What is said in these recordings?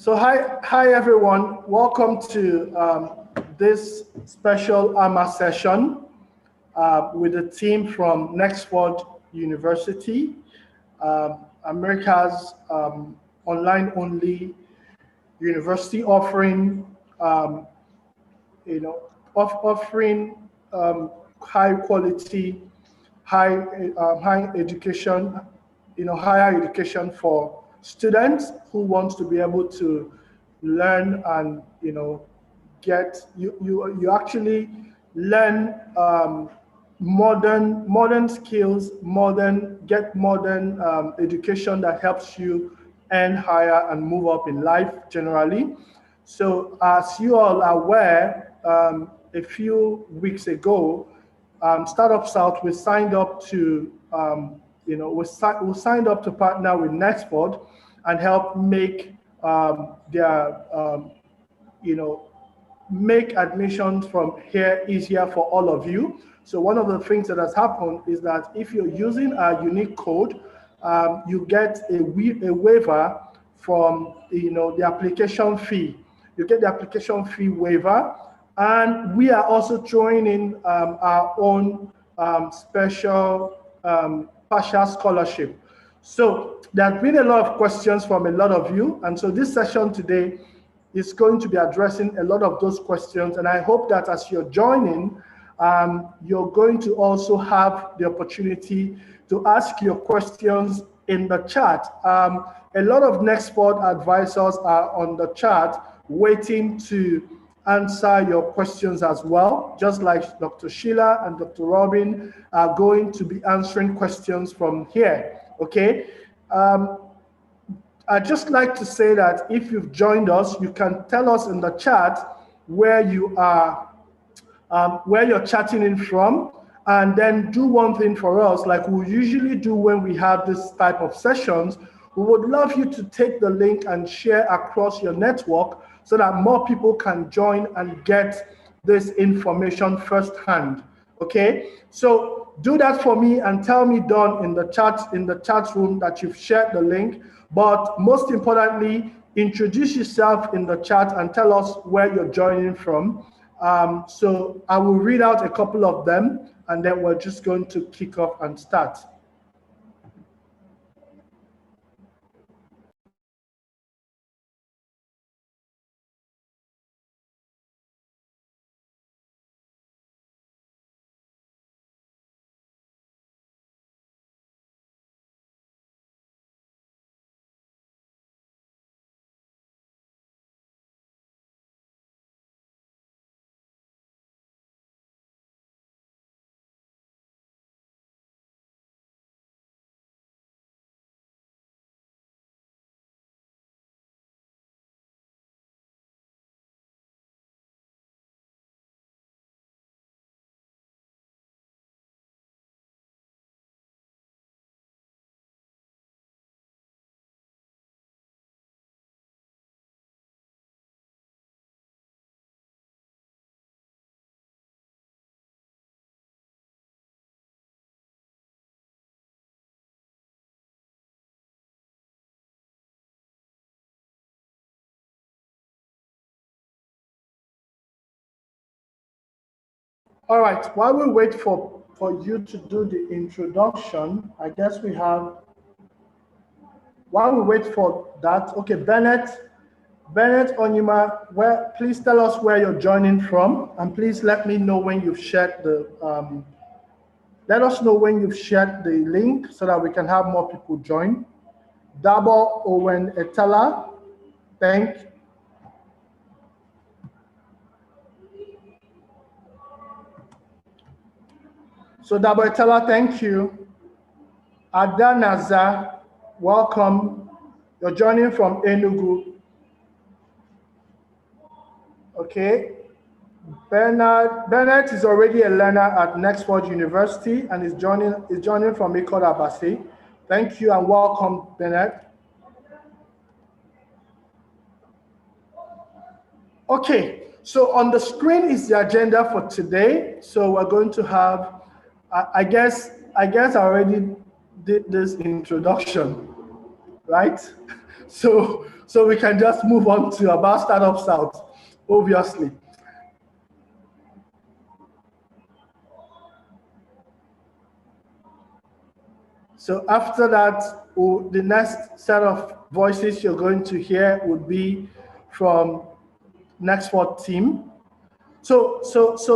So hi everyone. Welcome to this special AMA session with a team from Nexfod University, America's online-only university offering, offering high quality, high education, higher education for students who want to be able to learn and get you actually learn modern skills, get modern education that helps you earn higher and move up in life generally. So as you all are aware, a few weeks ago, StartupSouth, we signed up to we signed up to partner with Nexford and help make make admissions from here easier for all of you. So one of the things that has happened is that if you're using a unique code, you get a waiver from the application fee. You get the application fee waiver, and we are also throwing in our own special partial scholarship. So there have been a lot of questions from a lot of you, and so this session today is going to be addressing a lot of those questions, and I hope that as you're joining, you're going to also have the opportunity to ask your questions in the chat. A lot of Nexford advisors are on the chat waiting to answer your questions as well, just like Dr. Sheila and Dr. Robin are going to be answering questions from here, okay? I'd just like to say that if you've joined us, you can tell us in the chat where you are, where you're chatting in from, and then do one thing for us, like we usually do when we have this type of sessions. We would love you to take the link and share across your network so that more people can join and get this information firsthand, okay? So do that for me and tell me done in the chat room that you've shared the link. But most importantly, introduce yourself in the chat and tell us where you're joining from. So I will read out a couple of them, and then we're just going to kick off and start. All right, while we wait for you to do the introduction, I guess we have, while we wait for that, okay, Bennett Onyema, please tell us where you're joining from, and please let me know when you've shared the, let us know when you've shared the link so that we can have more people join. Dabo Owen Etala, thank you. So Dabo Etala, thank you. Adanaza, welcome. You're joining from Enugu. Okay. Bernard is already a learner at Nexfod University and is joining from Ikot Abasi. Thank you and welcome, Bernard. Okay, so on the screen is the agenda for today. So we're going to have, I guess I already did this introduction, right? So we can just move on to about StartupSouth, obviously. So after that, the next set of voices you're going to hear would be from Nexford team. So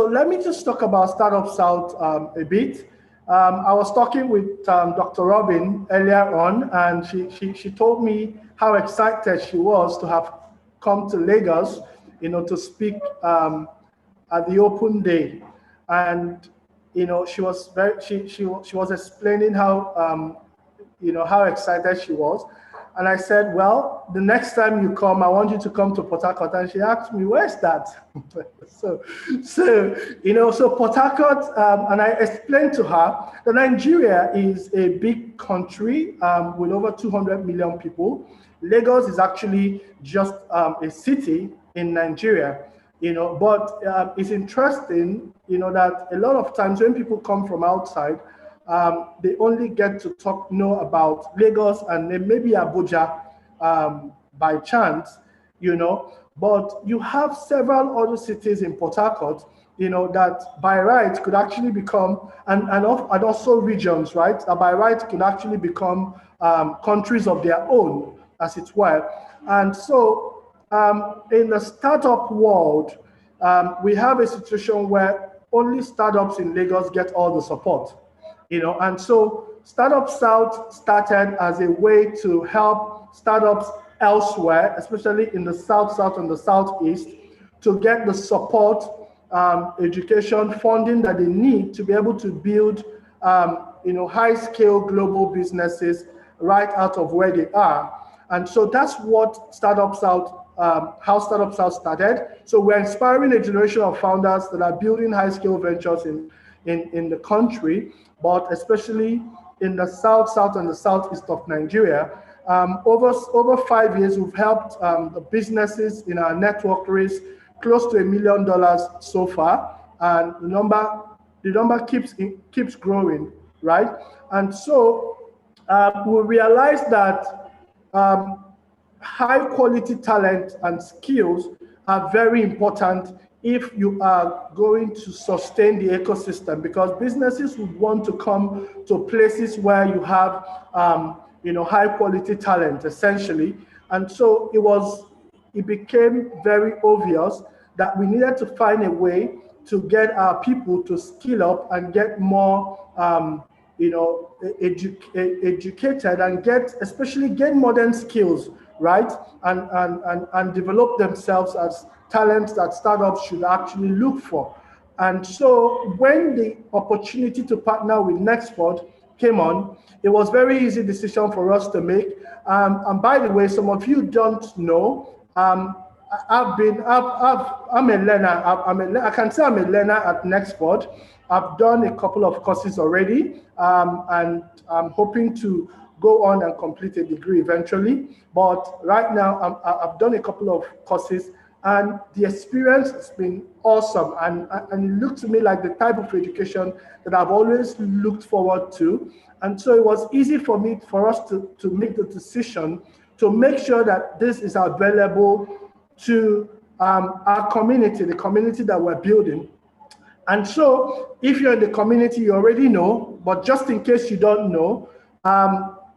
let me just talk about StartupSouth a bit. I was talking with Dr. Robin earlier on, and she told me how excited she was to have come to Lagos, to speak at the open day. And she was she was explaining how how excited she was. And I said, well, the next time you come, I want you to come to Port Harcourt. And she asked me, where's that? so Port Harcourt, and I explained to her that Nigeria is a big country with over 200 million people. Lagos is actually just a city in Nigeria, but it's interesting, that a lot of times when people come from outside, they only get to know about Lagos and then maybe Abuja by chance, but you have several other cities in Port Harcourt, that by right could actually become, and also regions, right, that by right could actually become countries of their own, as it were. And so in the startup world, we have a situation where only startups in Lagos get all the support. And so StartupSouth started as a way to help startups elsewhere, especially in the South, and the Southeast, to get the support, education, funding that they need to be able to build, high-scale global businesses right out of where they are. And so that's what StartupSouth, how StartupSouth started. So we're inspiring a generation of founders that are building high-scale ventures in the country, but especially in the South, and the Southeast of Nigeria. Over 5 years, we've helped the businesses in our network raise close to $1 million so far, and the number keeps growing, right? And so we realized that high quality talent and skills are very important if you are going to sustain the ecosystem, because businesses would want to come to places where you have high quality talent, essentially. And so it became very obvious that we needed to find a way to get our people to skill up and get more educated and especially get modern skills, right? And develop themselves as talents that startups should actually look for. And so when the opportunity to partner with Nexford came on, it was a very easy decision for us to make. And by the way, some of you don't know, I'm a learner. I can say I'm a learner at Nexford. I've done a couple of courses already, and I'm hoping to go on and complete a degree eventually. But right now, I've done a couple of courses, and the experience has been awesome. And it looked to me like the type of education that I've always looked forward to. And so it was easy for us to make the decision to make sure that this is available to our community, the community that we're building. And so if you're in the community, you already know, but just in case you don't know,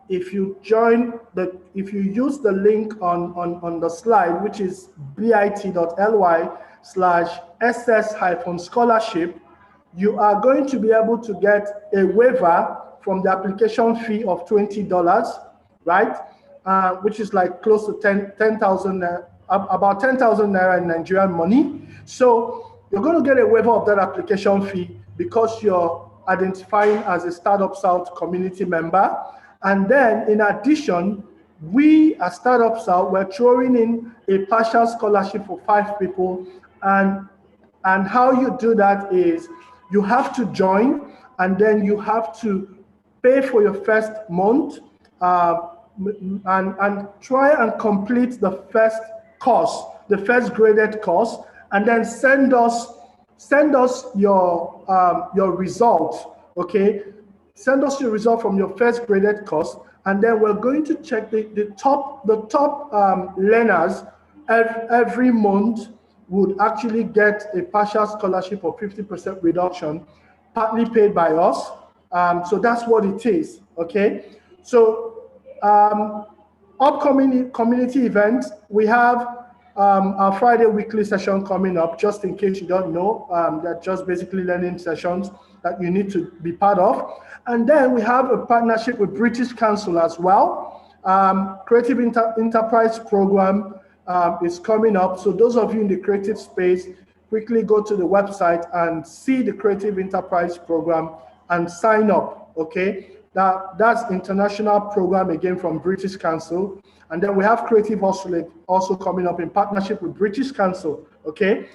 if you use the link on the slide, which is bit.ly/ss-scholarship, you are going to be able to get a waiver from the application fee of $20, right? Which is like close to 10,000, about 10,000 naira in Nigerian money. So you're going to get a waiver of that application fee because you're identifying as a StartupSouth community member. And then in addition, we at StartupSouth, we're throwing in a partial scholarship for 5 people. And how you do that is you have to join, and then you have to pay for your first month and try and complete the first course, the first graded course, and then send us your result, okay? Send us your result from your first graded course, And then we're going to check the top learners every month would actually get a partial scholarship of 50% reduction, partly paid by us. So that's what it is, okay? So upcoming community events, we have our Friday weekly session coming up. Just in case you don't know, they're just basically learning sessions that you need to be part of. And then we have a partnership with British Council as well. Creative Enterprise Program is coming up. So those of you in the creative space, quickly go to the website and see the Creative Enterprise Program and sign up, okay? That's international program again from British Council. And then we have Creative also coming up in partnership with British Council, okay?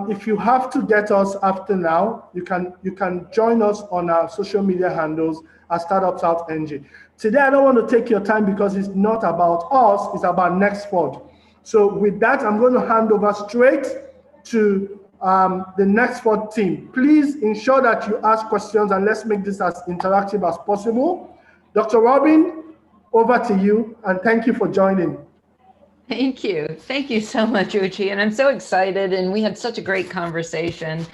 If you have to get us after now, you can join us on our social media handles at StartupSouth NG. Today, I don't want to take your time because it's not about us, it's about Nexford. So with that, I'm going to hand over straight to the Nexford team. Please ensure that you ask questions and let's make this as interactive as possible. Dr. Robin, over to you, and thank you for joining. Thank you. Thank you so much, Uche. And I'm so excited. And we had such a great conversation.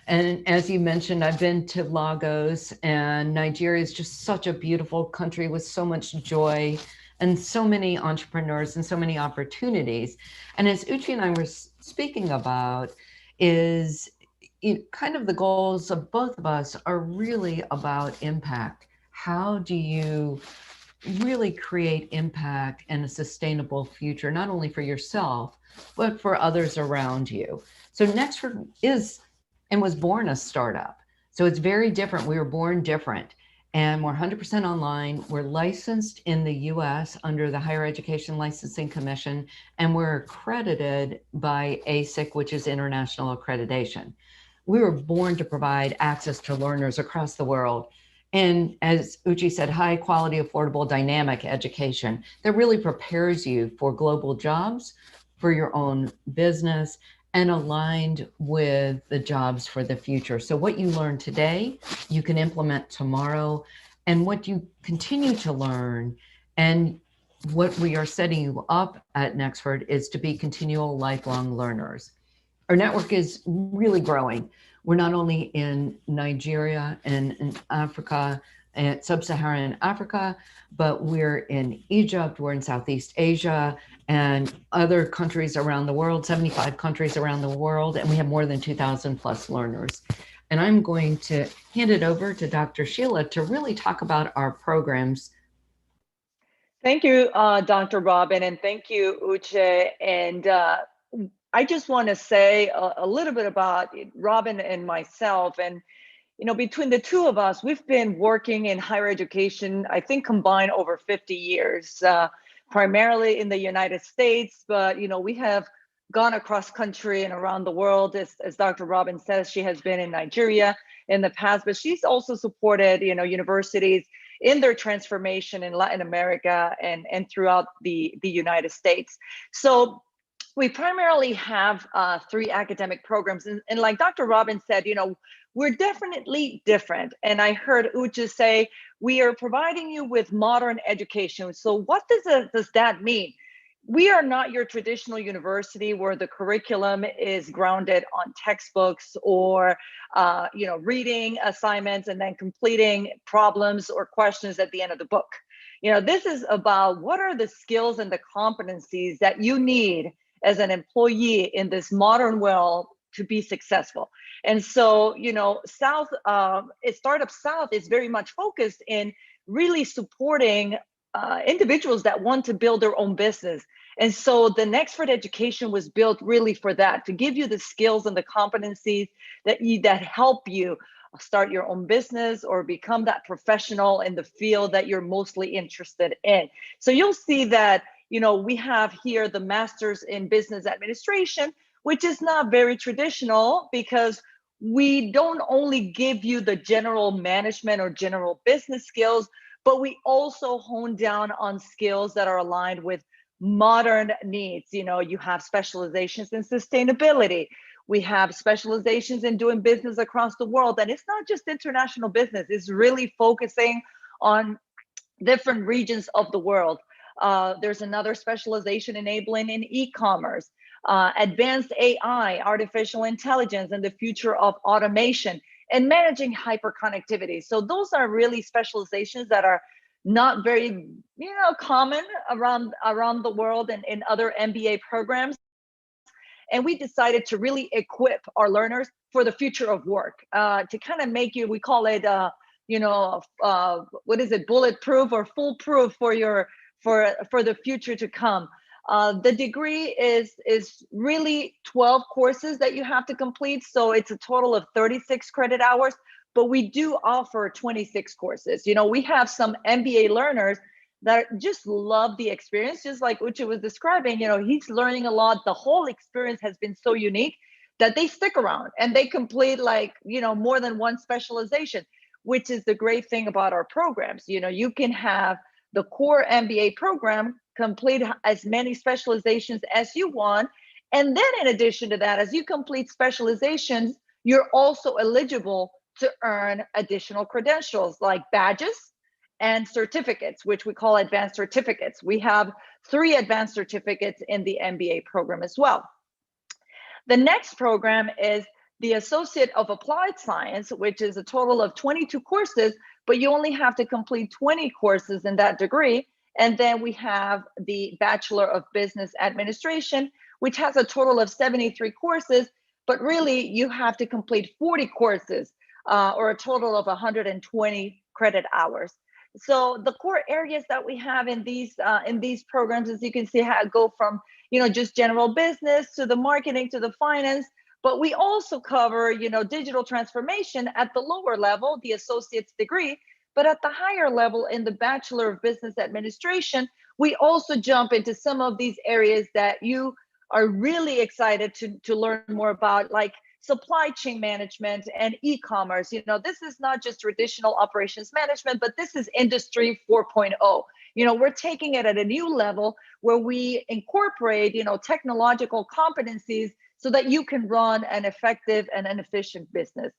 And as you mentioned, I've been to Lagos, and Nigeria is just such a beautiful country with so much joy and so many entrepreneurs and so many opportunities. And as Uche and I were speaking about, is kind of the goals of both of us are really about impact. How do you really create impact and a sustainable future, not only for yourself, but for others around you? So Nexford is and was born a startup. So it's very different. We were born different. And we're 100% online. We're licensed in the US under the Higher Education Licensing Commission, and we're accredited by ASIC, which is International Accreditation. We were born to provide access to learners across the world. And as Uche said, high quality, affordable, dynamic education that really prepares you for global jobs, for your own business, and aligned with the jobs for the future. So what you learn today, you can implement tomorrow, and what you continue to learn, and what we are setting you up at Nexford is to be continual lifelong learners. Our network is really growing. We're not only in Nigeria and in Africa, and sub-Saharan Africa, but we're in Egypt, we're in Southeast Asia, and other countries around the world, 75 countries around the world, and we have more than 2,000 plus learners. And I'm going to hand it over to Dr. Sheila to really talk about our programs. Thank you, Dr. Robin, and thank you, Uche. And I just want to say a little bit about Robin and myself. And between the two of us, we've been working in higher education, I think combined over 50 years, primarily in the United States. But, we have gone across country and around the world. As Dr. Robin says, she has been in Nigeria in the past, but she's also supported, universities in their transformation in Latin America and throughout the United States. So we primarily have 3 academic programs. And like Dr. Robin said, we're definitely different. And I heard Uche say, we are providing you with modern education. So what does that mean? We are not your traditional university where the curriculum is grounded on textbooks or, reading assignments and then completing problems or questions at the end of the book. This is about what are the skills and the competencies that you need as an employee in this modern world to be successful. And so, StartupSouth is very much focused in really supporting individuals that want to build their own business. And so the Nexford education was built really for that, to give you the skills and the competencies that help you start your own business or become that professional in the field that you're mostly interested in. So you'll see that, we have here the Master's in Business Administration, which is not very traditional because we don't only give you the general management or general business skills, but we also hone down on skills that are aligned with modern needs. You have specializations in sustainability. We have specializations in doing business across the world. And it's not just international business, it's really focusing on different regions of the world. There's another specialization enabling in e-commerce, advanced AI, artificial intelligence, and the future of automation, and managing hyperconnectivity. So those are really specializations that are not very, common around the world and in other MBA programs. And we decided to really equip our learners for the future of work, to kind of make you, we call it, what is it, bulletproof or foolproof for the future to come. The degree is really 12 courses that you have to complete. So it's a total of 36 credit hours, but we do offer 26 courses. We have some MBA learners that just love the experience, just like Uche was describing. He's learning a lot. The whole experience has been so unique that they stick around and they complete more than one specialization, which is the great thing about our programs. You can have the core MBA program complete as many specializations as you want. And then in addition to that, as you complete specializations, you're also eligible to earn additional credentials like badges and certificates, which we call advanced certificates. We have 3 advanced certificates in the MBA program as well. The next program is the Associate of Applied Science, which is a total of 22 courses, but you only have to complete 20 courses in that degree. And then we have the Bachelor of Business Administration, which has a total of 73 courses, but really you have to complete 40 courses, or a total of 120 credit hours. So the core areas that we have in these programs, as you can see, go from just general business to the marketing to the finance, but we also cover digital transformation at the lower level, the associate's degree. But at the higher level in the Bachelor of Business Administration, we also jump into some of these areas that you are really excited to learn more about, like supply chain management and e-commerce. This is not just traditional operations management, but this is industry 4.0. We're taking it at a new level where we incorporate, technological competencies so that you can run an effective and an efficient business.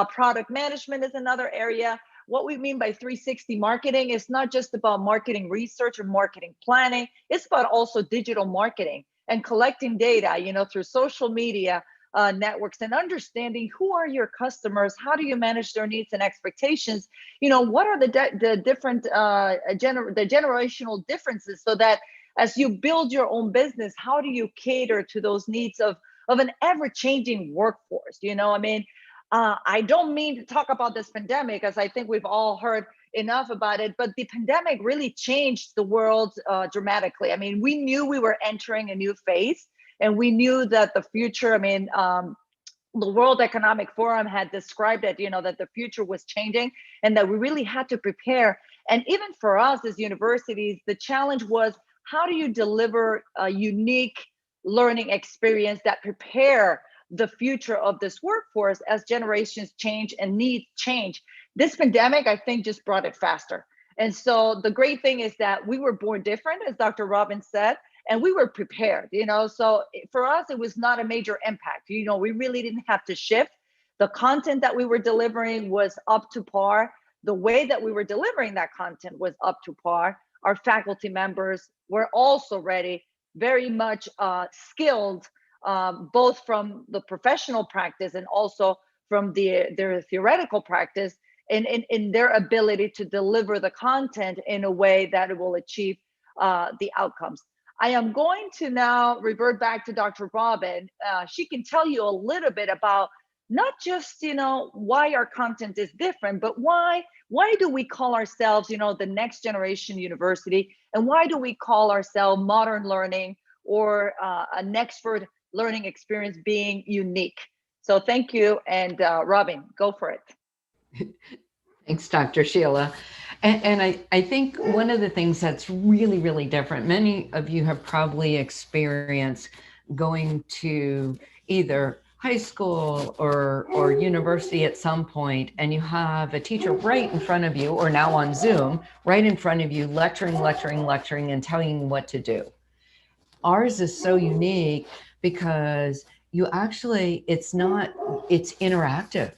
Product management is another area. What we mean by 360 marketing is not just about marketing research or marketing planning. It's about also digital marketing and collecting data, through social media networks, and understanding who are your customers, how do you manage their needs and expectations, what are the different the generational differences, so that as you build your own business, how do you cater to those needs of an ever-changing workforce? I don't mean to talk about this pandemic, as I think we've all heard enough about it, but the pandemic really changed the world dramatically. We knew we were entering a new phase, and we knew that the future, the World Economic Forum had described it, that the future was changing and that we really had to prepare. And even for us as universities, the challenge was, how do you deliver a unique learning experience that prepare the future of this workforce as generations change and needs change? This pandemic, I think, just brought it faster. And so the great thing is that we were born different, as Dr. Robin said, and we were prepared, so for us, it was not a major impact. We really didn't have to shift. The content that we were delivering was up to par. The way that we were delivering that content was up to par. Our faculty members were also ready, very much skilled, both from the professional practice and also from their theoretical practice, in their ability to deliver the content in a way that it will achieve the outcomes. I am going to now revert back to Dr. Robin. She can tell you a little bit about not just, why our content is different, but why do we call ourselves, the next generation university, and why do we call ourselves modern learning, or a Nexford learning experience being unique? So thank you, and Robin, go for it. Thanks, Dr. Sheila. And I think one of the things that's really, really different, many of you have probably experienced going to either high school or university at some point, and you have a teacher right in front of you, or now on Zoom, right in front of you, lecturing, and telling you what to do. Ours is so unique because it's interactive.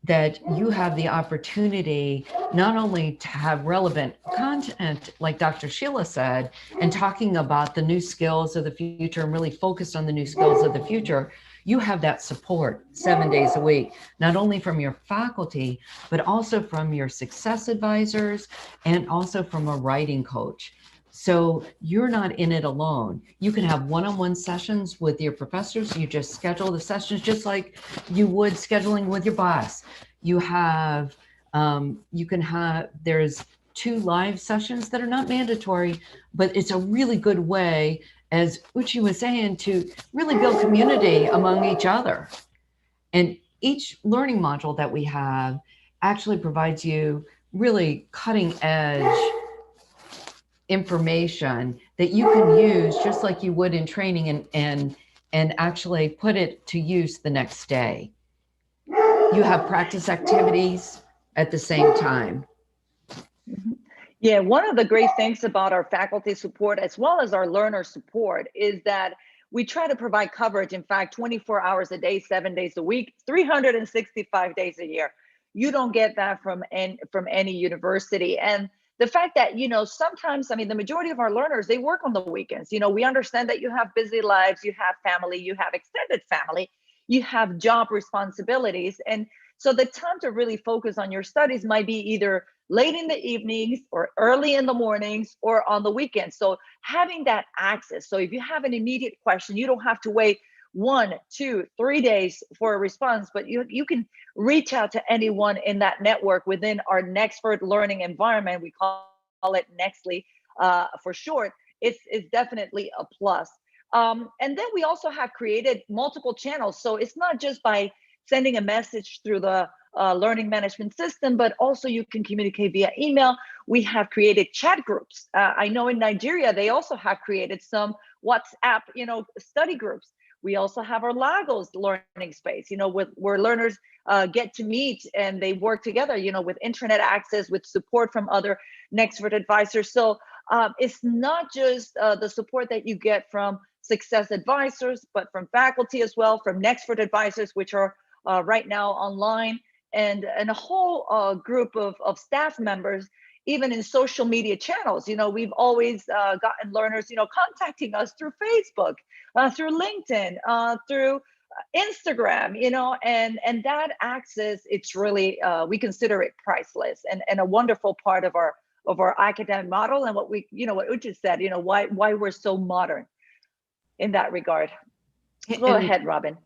that you have the opportunity not only to have relevant content, like Dr. Sheila said, and talking about the new skills of the future and really focused on the new skills of the future, you have that support 7 days a week, not only from your faculty, but also from your success advisors and also from a writing coach. So you're not in it alone. You can have one-on-one sessions with your professors. You just schedule the sessions just like you would scheduling with your boss. You have, there's 2 live sessions that are not mandatory, but it's a really good way, as Uchi was saying, to really build community among each other. And each learning module that we have actually provides you really cutting edge information that you can use just like you would in training and actually put it to use the next day. You have practice activities at the same time. Yeah, one of the great things about our faculty support as well as our learner support is that we try to provide coverage, in fact, 24 hours a day, 7 days a week, 365 days a year. You don't get that from any university. And the fact that, sometimes, I mean, the majority of our learners, they work on the weekends. We understand that you have busy lives, you have family, you have extended family, you have job responsibilities. And so the time to really focus on your studies might be either late in the evenings or early in the mornings or on the weekends. So having that access. So if you have an immediate question, you don't have to wait 1, 2, 3 days for a response, but you can reach out to anyone in that network within our Nexford learning environment. We call it Nextly for short. It's definitely a plus. And then we also have created multiple channels. So it's not just by sending a message through the learning management system, but also you can communicate via email. We have created chat groups. I know in Nigeria, they also have created some WhatsApp, study groups. We also have our Lagos learning space, where learners get to meet and they work together, with internet access, with support from other Nexford advisors. So it's not just the support that you get from success advisors, but from faculty as well, from Nexford advisors, which are right now online, and a whole group of staff members, even in social media channels. We've always gotten learners, contacting us through Facebook, through LinkedIn, through Instagram, and that access, it's really, we consider it priceless and a wonderful part of our academic model, and what Uche said, why we're so modern in that regard. Go ahead, Robin.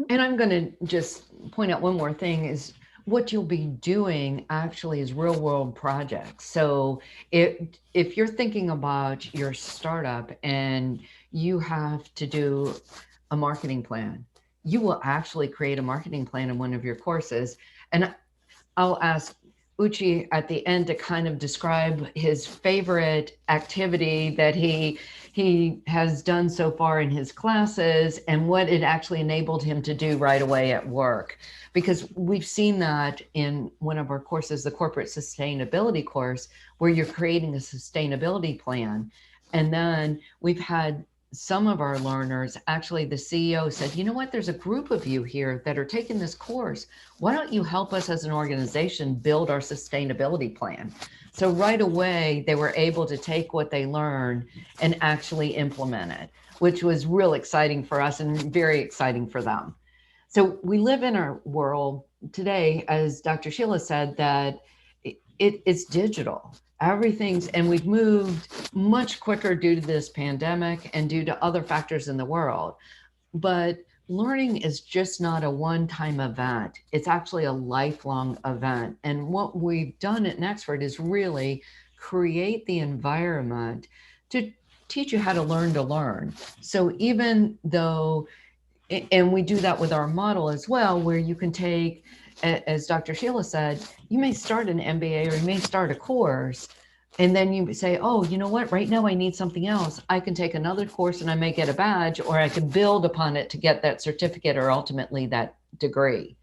And I'm going to just point out one more thing is what you'll be doing actually is real world projects. So if you're thinking about your startup and you have to do a marketing plan, you will actually create a marketing plan in one of your courses. And I'll ask Uchi at the end to kind of describe his favorite activity that he has done so far in his classes and what it actually enabled him to do right away at work. Because we've seen that in one of our courses, the corporate sustainability course, where you're creating a sustainability plan. And then we've had some of our learners, actually the CEO said, you know what, there's a group of you here that are taking this course. Why don't you help us as an organization build our sustainability plan? So right away, they were able to take what they learned and actually implement it, which was real exciting for us and very exciting for them. So we live in our world today, as Dr. Sheila said, that it's digital. Everything's, and we've moved much quicker due to this pandemic and due to other factors in the world. But learning is just not a one-time event. It's actually a lifelong event. And what we've done at Nexford is really create the environment to teach you how to learn. So even though, and we do that with our model as well, where you can take, as Dr. Sheila said, you may start an MBA or you may start a course, and then you say, oh, you know what, right now I need something else. I can take another course and I may get a badge, or I can build upon it to get that certificate or ultimately that degree.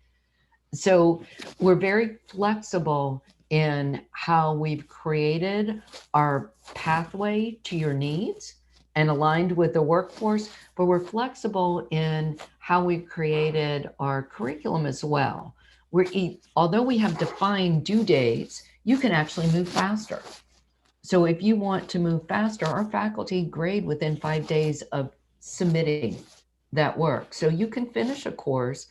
So we're very flexible in how we've created our pathway to your needs and aligned with the workforce, but we're flexible in how we've created our curriculum as well. although we have defined due dates, you can actually move faster. So if you want to move faster, our faculty grade within 5 days of submitting that work. So you can finish a course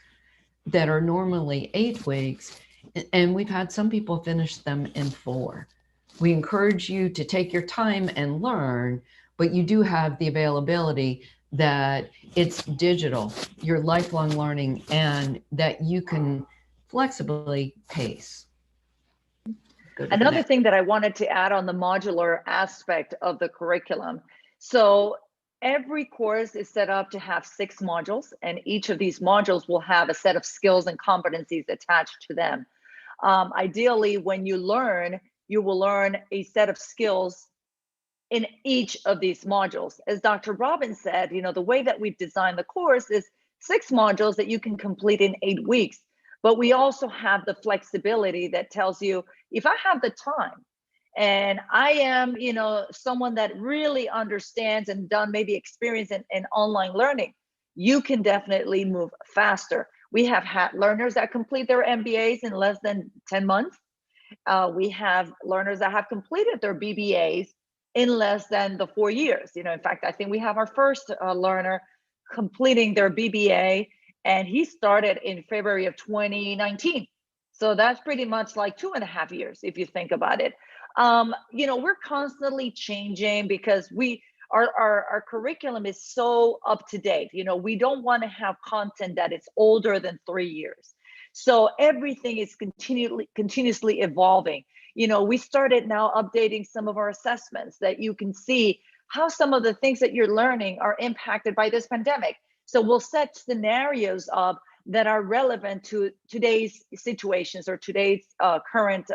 that are normally 8 weeks, and we've had some people finish them in 4. We encourage you to take your time and learn, but you do have the availability that it's digital, you're lifelong learning, and that you can flexibly pace. Another thing that I wanted to add on the modular aspect of the curriculum. So every course is set up to have 6 modules, and each of these modules will have a set of skills and competencies attached to them. Ideally, when you learn, you will learn a set of skills in each of these modules. As Dr. Robbins said, the way that we've designed the course is 6 modules that you can complete in 8 weeks. But we also have the flexibility that tells you, if I have the time and I am, someone that really understands and done maybe experience in online learning, you can definitely move faster. We have had learners that complete their MBAs in less than 10 months. We have learners that have completed their BBAs in less than the 4 years. In fact, I think we have our first learner completing their BBA, and he started in February of 2019. So that's pretty much like 2.5 years, if you think about it. We're constantly changing because our curriculum is so up to date. We don't want to have content that is older than 3 years. So everything is continuously evolving. We started now updating some of our assessments that you can see how some of the things that you're learning are impacted by this pandemic. So we'll set scenarios up that are relevant to today's situations or today's current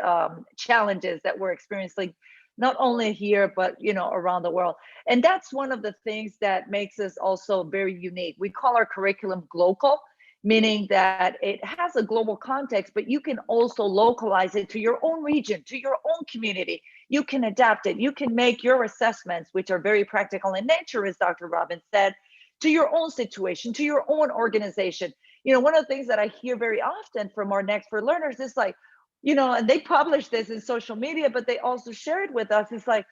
challenges that we're experiencing, not only here, but around the world. And that's one of the things that makes us also very unique. We call our curriculum global, meaning that it has a global context, but you can also localize it to your own region, to your own community. You can adapt it. You can make your assessments, which are very practical in nature, as Dr. Robbins said, to your own situation, to your own organization. One of the things that I hear very often from our Nexford learners is like, and they publish this in social media, but they also share it with us. It's like,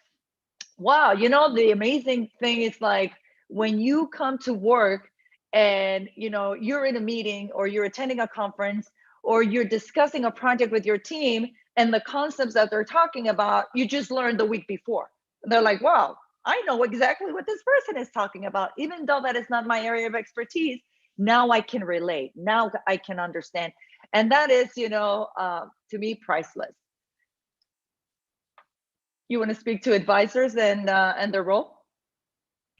wow, the amazing thing is like when you come to work and, you're in a meeting or you're attending a conference or you're discussing a project with your team, and the concepts that they're talking about, you just learned the week before. And they're like, wow, I know exactly what this person is talking about, even though that is not my area of expertise. Now I can relate. Now I can understand. And that is, to me, priceless. You want to speak to advisors and their role?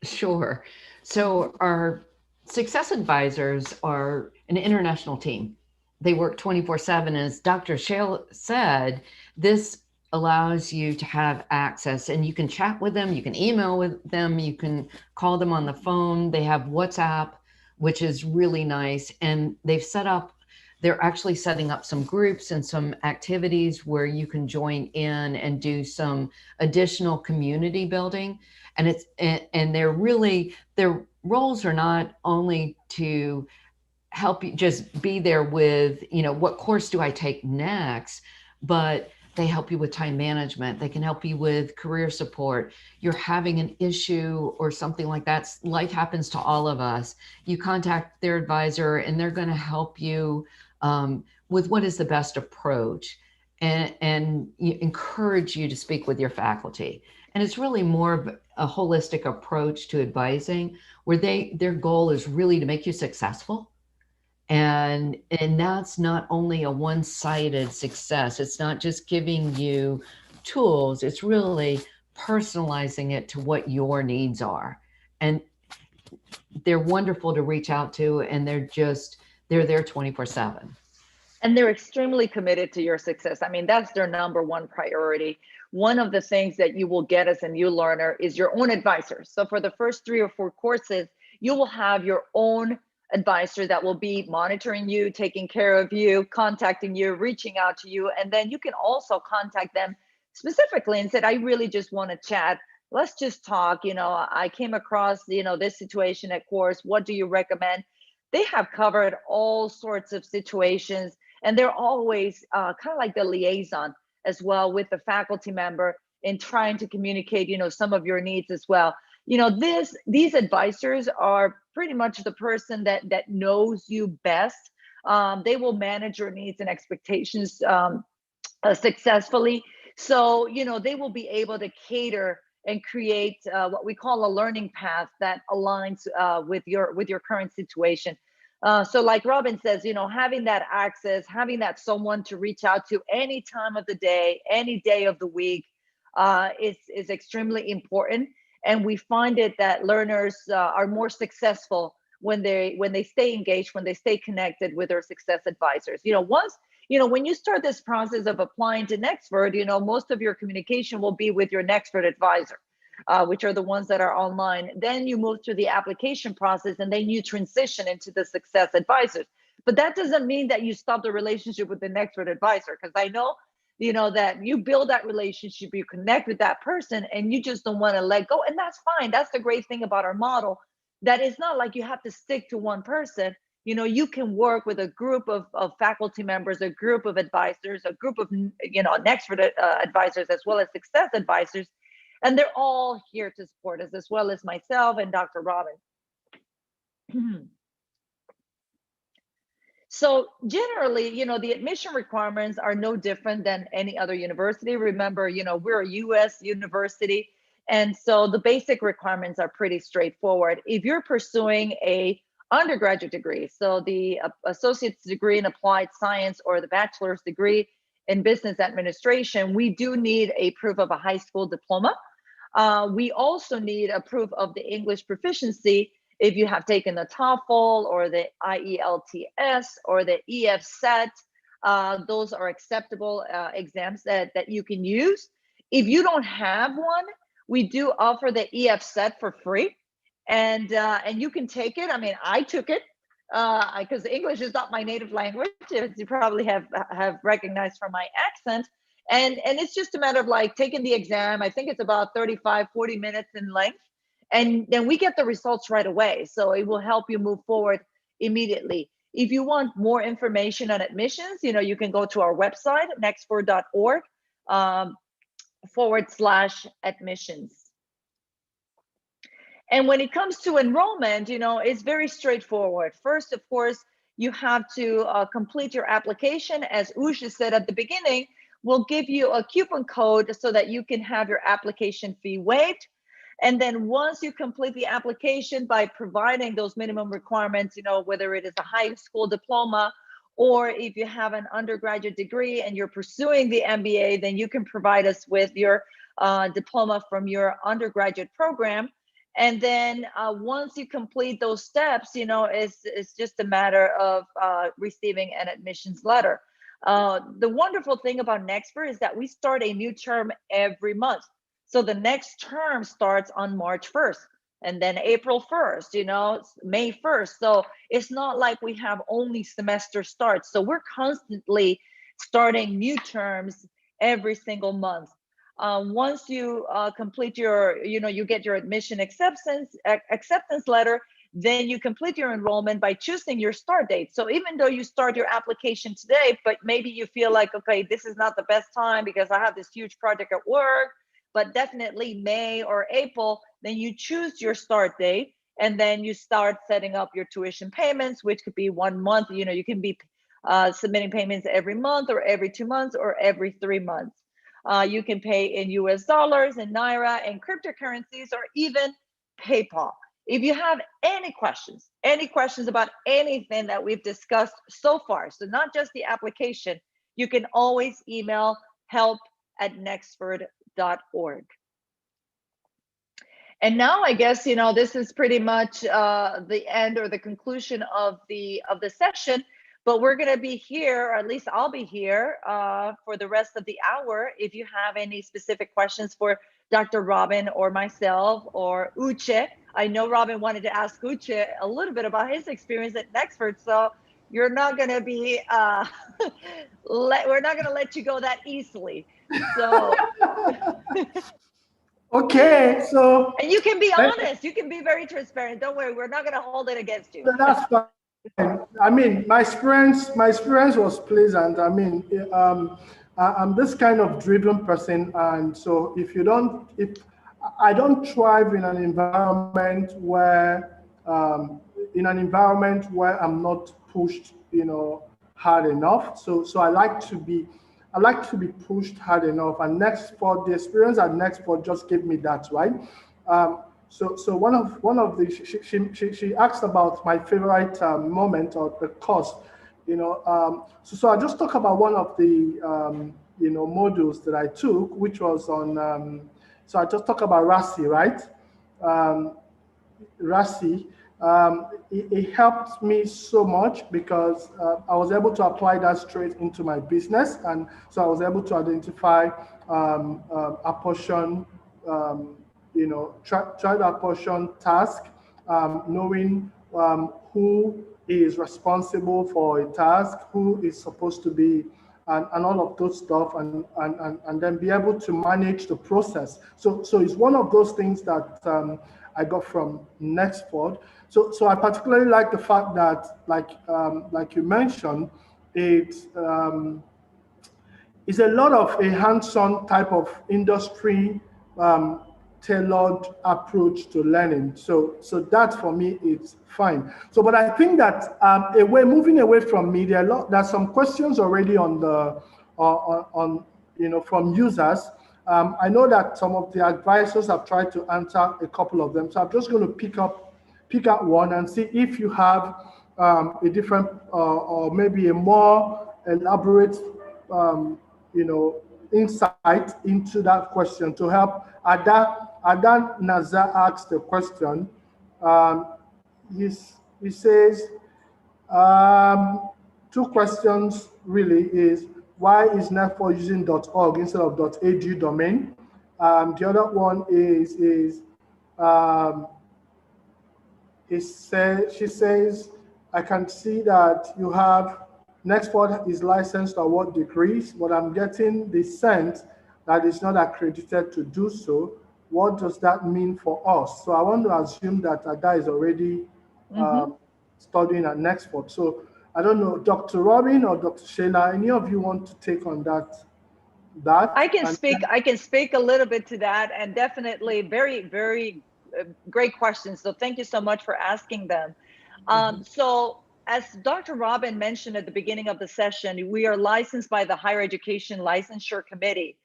Sure. So our success advisors are an international team. They work 24/7. As Dr. Sheila said, this allows you to have access, and you can chat with them, you can email with them, you can call them on the phone. They have WhatsApp, which is really nice. And they're actually setting up some groups and some activities where you can join in and do some additional community building. And their roles are not only to help you just be there with, what course do I take next, but they help you with time management. They can help you with career support. You're having an issue or something like that. Life happens to all of us. You contact their advisor and they're going to help you with what is the best approach, and encourage you to speak with your faculty. And it's really more of a holistic approach to advising, where their goal is really to make you successful. And that's not only a one-sided success. It's not just giving you tools. It's really personalizing it to what your needs are. And they're wonderful to reach out to, and they're there 24/7. And they're extremely committed to your success. I mean, that's their number one priority. One of the things that you will get as a new learner is your own advisor. So for the first 3 or 4 courses, you will have your own advisor that will be monitoring you, taking care of you, contacting you, reaching out to you. And then you can also contact them specifically and say, I really just want to chat. Let's just talk. I came across, this situation at course. What do you recommend? They have covered all sorts of situations. And they're always kind of like the liaison as well with the faculty member in trying to communicate, some of your needs as well. These advisors are pretty much the person that knows you best. They will manage your needs and expectations successfully. So, they will be able to cater and create what we call a learning path that aligns with your current situation. So like Robin says, having that access, having that someone to reach out to any time of the day, any day of the week is extremely important. And we find it that learners are more successful when they stay engaged, when they stay connected with their success advisors. When you start this process of applying to Nexford, most of your communication will be with your Nexford advisor, which are the ones that are online. Then you move through the application process, and then you transition into the success advisors. But that doesn't mean that you stop the relationship with the Nexford advisor, because I know, that you build that relationship, you connect with that person, and you just don't want to let go. And that's fine. That's the great thing about our model, that it's not like you have to stick to one person. You can work with a group of faculty members, a group of advisors, a group of, Nexford advisors, as well as success advisors. And they're all here to support us, as well as myself and Dr. Robin. So generally, the admission requirements are no different than any other university. Remember, we're a US university. And so the basic requirements are pretty straightforward. If you're pursuing a undergraduate degree, so the associate's degree in applied science or the bachelor's degree in business administration, we do need a proof of a high school diploma. We also need a proof of the English proficiency if you have taken the TOEFL or the IELTS or the EFSET. Those are acceptable exams that you can use. If you don't have one, we do offer the EFSET for free, and you can take it. I mean, I took it because English is not my native language, as you probably have recognized from my accent. And it's just a matter of like taking the exam. I think it's about 35, 40 minutes in length. And then we get the results right away. So it will help you move forward immediately. If you want more information on admissions, you can go to our website, nexford.org /admissions. And when it comes to enrollment, it's very straightforward. First, of course, you have to complete your application. As Usha said at the beginning, we'll give you a coupon code so that you can have your application fee waived. And then once you complete the application by providing those minimum requirements, whether it is a high school diploma or if you have an undergraduate degree and you're pursuing the MBA, then you can provide us with your diploma from your undergraduate program. And then once you complete those steps, it's just a matter of receiving an admissions letter. The wonderful thing about Nexford is that we start a new term every month. So the next term starts on March 1st, and then April 1st, May 1st. So it's not like we have only semester starts. So we're constantly starting new terms every single month. Once you complete your, you get your admission acceptance letter, then you complete your enrollment by choosing your start date. So even though you start your application today, but maybe you feel like, okay, this is not the best time because I have this huge project at work, but definitely May or April, then you choose your start date, and then you start setting up your tuition payments, which could be 1 month. You can be submitting payments every month or every 2 months or every 3 months. You can pay in US dollars and Naira and cryptocurrencies or even PayPal. If you have any questions about anything that we've discussed so far, so not just the application, you can always email help@nexford.org. And now I guess, this is pretty much the end or the conclusion of the session, but we're going to be here, or at least I'll be here for the rest of the hour. If you have any specific questions for Dr. Robin or myself or Uche, I know Robin wanted to ask Uche a little bit about his experience at Nexford, so you're not going to be, we're not going to let you go that easily. So. Okay, so. And you can be honest. You can be very transparent. Don't worry. We're not going to hold it against you. That's fine. I mean, my experience was pleasant. I mean, I'm this kind of driven person, and so if I don't thrive in an environment where I'm not pushed, hard enough. So I like to be pushed hard enough. And the experience at Nexford just gave me that, right? So one of the she asked about my favorite moment or the course, so I just talk about one of the modules that I took, which was on. So I just talk about RASI, right? Um, RASI. It helped me so much because I was able to apply that straight into my business, and so I was able to identify, apportion, try to apportion task, knowing who is responsible for a task, who is supposed to be, and all of those stuff, and then be able to manage the process. So it's one of those things that I got from Nexford. So I particularly like the fact that, like you mentioned, it's a lot of a hands-on type of industry tailored approach to learning. So that for me is fine. So, but I think that moving away from media, there's some questions already on the from users. I know that some of the advisors have tried to answer a couple of them. So I'm just going to pick out one and see if you have a different or maybe a more elaborate insight into that question to help. Adan Nazar asked the question. He says, two questions really is, why is Nexfod using .org instead of .edu domain? The other one is she says, I can see that you have Nexford is licensed to award degrees, but I'm getting the sense that it's not accredited to do so. What does that mean for us? So I want to assume that Ada is already studying at Nexford. So I don't know, Dr. Robin or Dr. Sheila, any of you want to take on that? I can speak a little bit to that, and definitely very, very great questions. So thank you so much for asking them. So as Dr. Robin mentioned at the beginning of the session, we are licensed by the Higher Education Licensure Committee.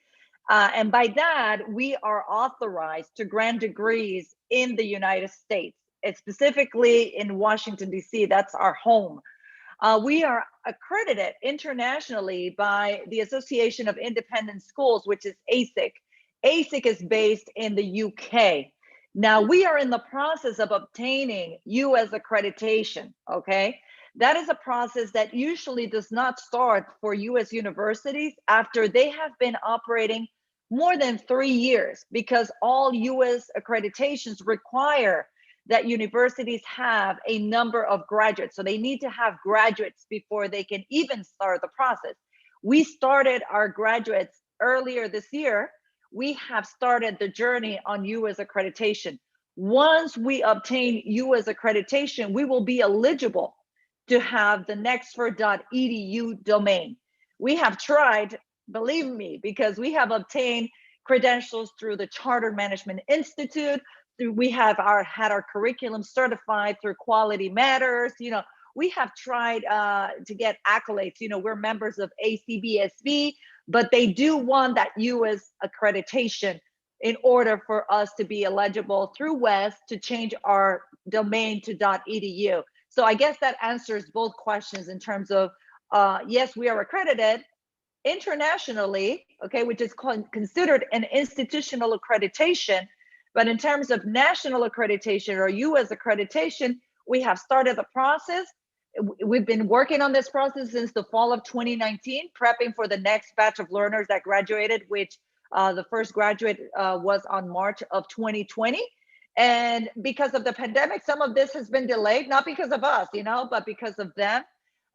And by that, we are authorized to grant degrees in the United States, specifically in Washington, D.C. That's our home. We are accredited internationally by the Association of Independent Schools, which is ASIC. ASIC is based in the UK. Now we are in the process of obtaining US accreditation, okay? That is a process that usually does not start for US universities after they have been operating more than 3 years, because all US accreditations require that universities have a number of graduates. So they need to have graduates before they can even start the process. We started our graduates earlier this year. We have started the journey on US accreditation. Once we obtain US accreditation, we will be eligible to have the nexford.edu domain. We have tried, believe me, because we have obtained credentials through the Charter Management Institute. We have had our curriculum certified through Quality Matters. We have tried to get accolades. We're members of ACBSB, but they do want that US accreditation in order for us to be eligible through WES to change our domain to .edu. So I guess that answers both questions in terms of, yes, we are accredited internationally, okay, which is considered an institutional accreditation. But in terms of national accreditation or US accreditation, we have started the process. We've been working on this process since the fall of 2019, prepping for the next batch of learners that graduated, which the first graduate was on March of 2020. And because of the pandemic, some of this has been delayed, not because of us, but because of them.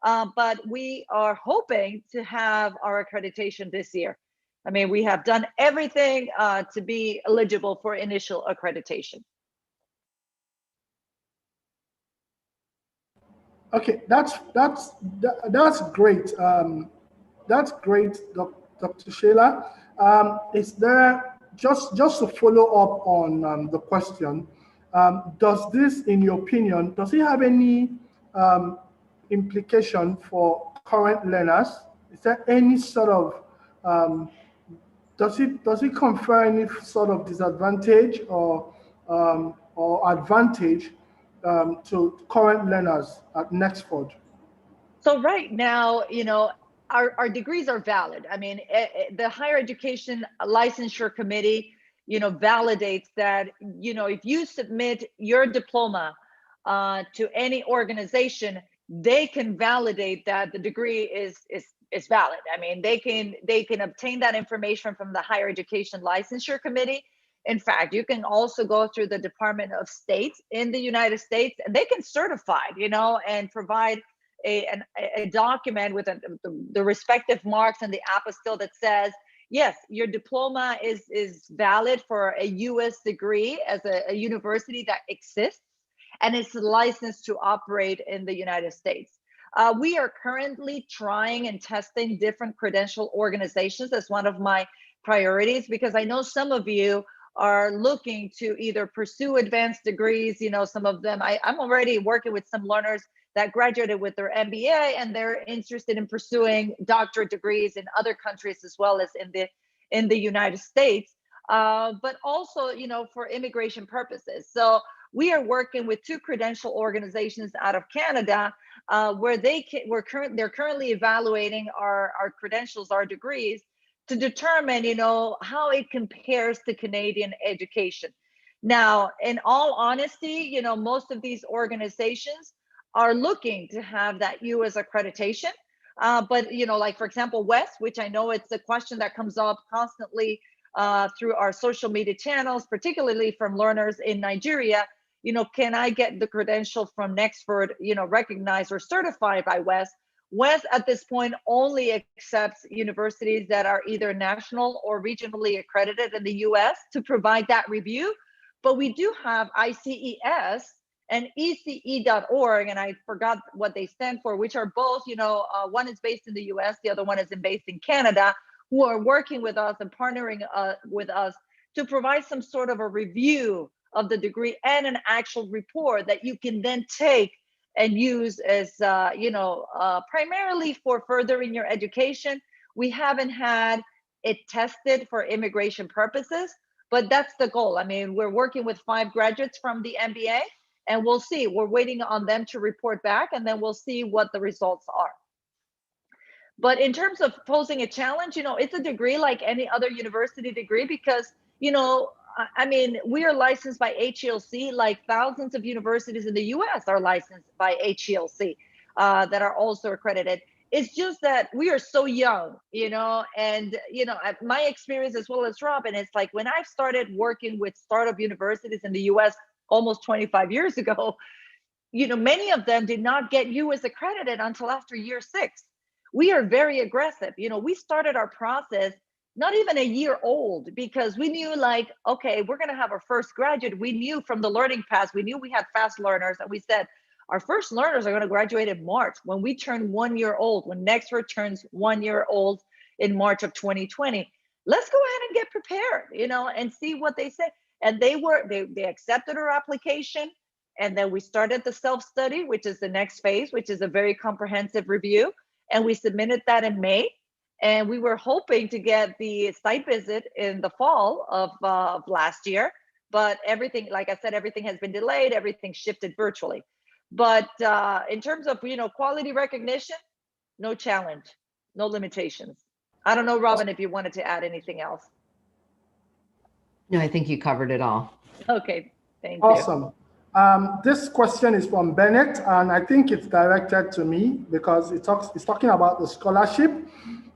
But we are hoping to have our accreditation this year. I mean, we have done everything to be eligible for initial accreditation. Okay, that's great. That's great, Dr. Sheila. Is there, just to follow up on the question, does this, in your opinion, does it have any implication for current learners? Is there any sort of does it confer any sort of disadvantage or advantage to current learners at Nexford? So right now, our degrees are valid. I mean, the Higher Education Licensure Committee, validates that, if you submit your diploma to any organization, they can validate that the degree is valid. I mean, they can obtain that information from the Higher Education Licensure Committee. In fact, you can also go through the Department of State in the United States, and they can certify, and provide a document with the respective marks and the apostille that says, yes, your diploma is valid for a U.S. degree as a university that exists, and it's licensed to operate in the United States. We are currently trying and testing different credential organizations as one of my priorities, because I know some of you are looking to either pursue advanced degrees. Some of them, I'm already working with some learners that graduated with their MBA, and they're interested in pursuing doctorate degrees in other countries as well as in the United States, but also, for immigration purposes. So we are working with two credential organizations out of Canada, where they're currently evaluating our credentials, our degrees, to determine, how it compares to Canadian education. Now, in all honesty, most of these organizations are looking to have that U.S. accreditation. But, like, for example, West, which I know it's a question that comes up constantly through our social media channels, particularly from learners in Nigeria, can I get the credential from Nexford, recognized or certified by West? West at this point only accepts universities that are either national or regionally accredited in the US to provide that review. But we do have ICES and ECE.org, and I forgot what they stand for, which are both, one is based in the US, the other one is based in Canada, who are working with us and partnering with us to provide some sort of a review of the degree and an actual report that you can then take and use as, primarily for furthering your education. We haven't had it tested for immigration purposes, but that's the goal. I mean, we're working with 5 graduates from the MBA, and we'll see. We're waiting on them to report back, and then we'll see what the results are. But in terms of posing a challenge, it's a degree like any other university degree, because, I mean, we are licensed by HELC, like thousands of universities in the US are licensed by HELC that are also accredited. It's just that we are so young, and, my experience as well as Robin, it's like when I started working with startup universities in the US almost 25 years ago, many of them did not get US accredited until after year 6. We are very aggressive. We started our process not even a year old, because we knew, like, okay, we're going to have our first graduate. We knew from the learning paths, we knew we had fast learners, and we said our first learners are going to graduate in March, when we turn 1 year old, when Nexford turns 1 year old in March of 2020. Let's go ahead and get prepared, and see what they say. And they accepted our application, and then we started the self-study, which is the next phase, which is a very comprehensive review, and we submitted that in May. And we were hoping to get the site visit in the fall of last year, but everything, like I said, everything has been delayed. Everything shifted virtually. But in terms of quality recognition, no challenge, no limitations. I don't know, Robin, if you wanted to add anything else. No, I think you covered it all. Okay, thank you. Awesome. This question is from Bennett, and I think it's directed to me because it's talking about the scholarship.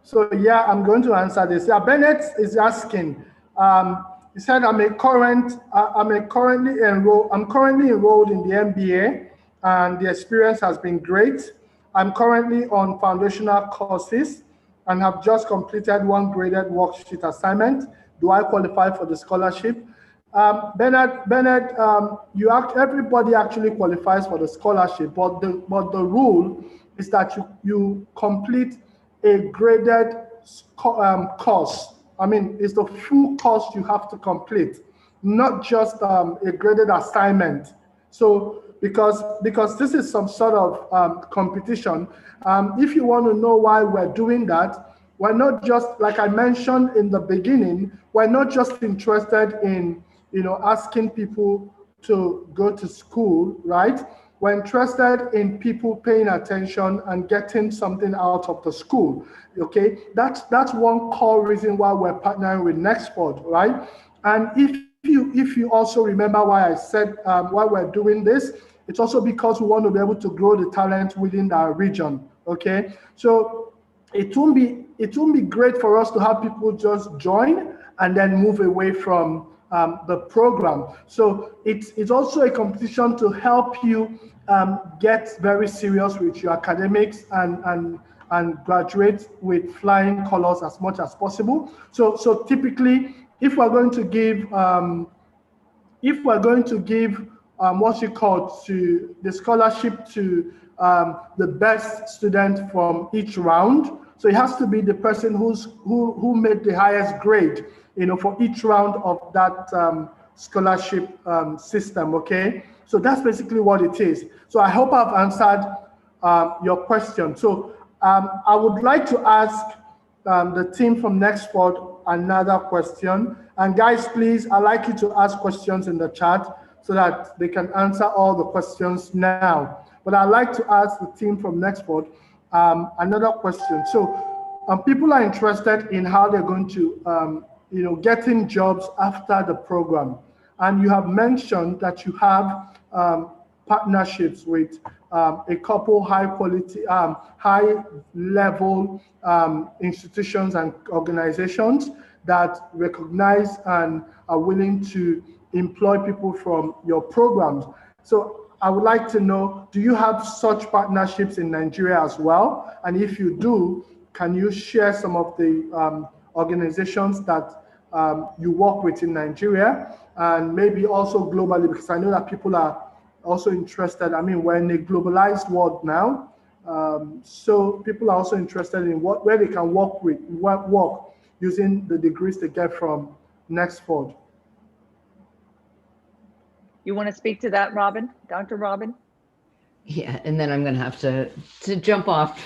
So yeah, I'm going to answer this. Yeah, Bennett is asking. He said, I'm currently enrolled in the MBA, and the experience has been great. I'm currently on foundational courses and have just completed one graded worksheet assignment. Do I qualify for the scholarship? Bernard, everybody actually qualifies for the scholarship, but the rule is that you complete a graded course. I mean, it's the full course you have to complete, not just a graded assignment. So because this is some sort of competition, if you want to know why we're doing that, we're not just, like I mentioned in the beginning, we're not just interested in asking people to go to school, right? We're interested in people paying attention and getting something out of the school. Okay, that's one core reason why we're partnering with Nexford, right? And if you also remember why I said why we're doing this, it's also because we want to be able to grow the talent within our region. Okay, so it won't be great for us to have people just join and then move away from the program. So it's also a competition to help you get very serious with your academics and graduate with flying colors as much as possible. So typically, if we're going to give what you call to the scholarship to the best student from each round, so it has to be the person who made the highest grade, for each round of that scholarship system. Okay, so that's basically what it is. So I hope I've answered your question. So I would like to ask the team from Nexford another question. And guys, please, I'd like you to ask questions in the chat so that they can answer all the questions now. But I'd like to ask the team from Nexford another question. So people are interested in how they're going to, getting jobs after the program. And you have mentioned that you have partnerships with a couple high quality, high level institutions and organizations that recognize and are willing to employ people from your programs. So I would like to know, do you have such partnerships in Nigeria as well? And if you do, can you share some of the organizations that you work with in Nigeria and maybe also globally, because I know that people are also interested. I mean, we're in a globalized world now. So people are also interested in where they can work using the degrees they get from Nexford. You want to speak to that, Robin, Dr. Robin? Yeah, and then I'm going to have to jump off